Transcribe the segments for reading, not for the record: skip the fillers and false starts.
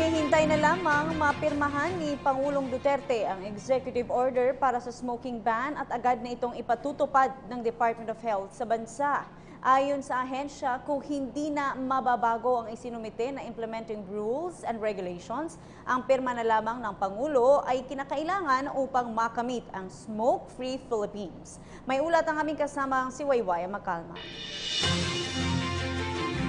Hinihintay na lamang mapirmahan ni Pangulong Duterte ang executive order para sa smoking ban at agad na itong ipatutupad ng Department of Health sa bansa. Ayon sa ahensya, kung hindi na mababago ang isinumite na implementing rules and regulations, ang pirma na lamang ng Pangulo ay kinakailangan upang makamit ang smoke-free Philippines. May ulat ang aming kasamang si Wayway Macalma.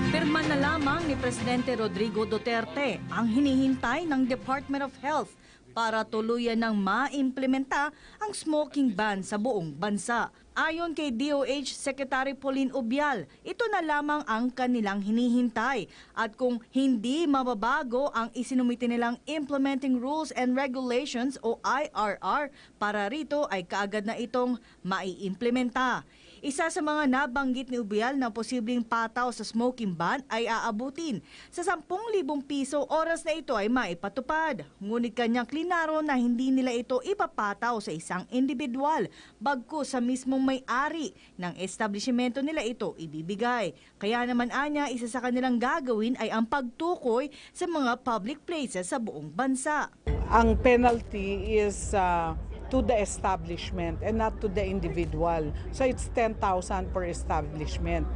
Pirma na lamang ni Presidente Rodrigo Duterte ang hinihintay ng Department of Health para tuluyan ng maimplementa ang smoking ban sa buong bansa. Ayon kay DOH Secretary Pauline Obial, ito na lamang ang kanilang hinihintay at kung hindi mababago ang isinumite nilang Implementing Rules and Regulations o IRR, para rito ay kaagad na itong maiimplementa. Isa sa mga nabanggit ni Obial na posibleng pataw sa smoking ban ay aabutin sa 10,000 piso oras na ito ay maipatupad. Ngunit kanyang klinaro na hindi nila ito ipapataw sa isang individual, bagkus sa mismong may-ari ng establishmento nila ito ibibigay. Kaya naman anya, isa sa kanilang gagawin ay ang pagtukoy sa mga public places sa buong bansa. Ang penalty is to the establishment and not to the individual. So it's 10,000 per establishment.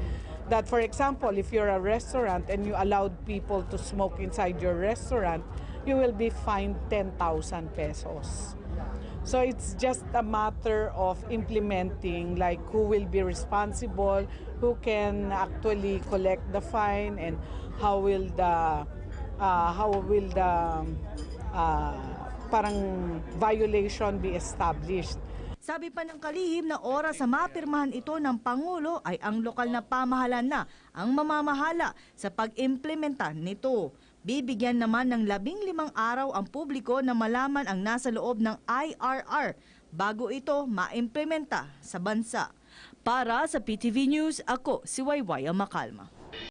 That for example, if you're a restaurant and you allowed people to smoke inside your restaurant, you will be fined 10,000 pesos. So it's just a matter of implementing, like who will be responsible, who can actually collect the fine, and how will the parang violation be established. Sabi pa ng kalihim na oras sa mapirmahan ito ng Pangulo ay ang lokal na pamahalaan na ang mamamahala sa pag-implementa nito. Bibigyan naman ng 15 araw ang publiko na malaman ang nasa loob ng IRR bago ito maimplementa sa bansa. Para sa PTV News, ako si Wayway Macalma.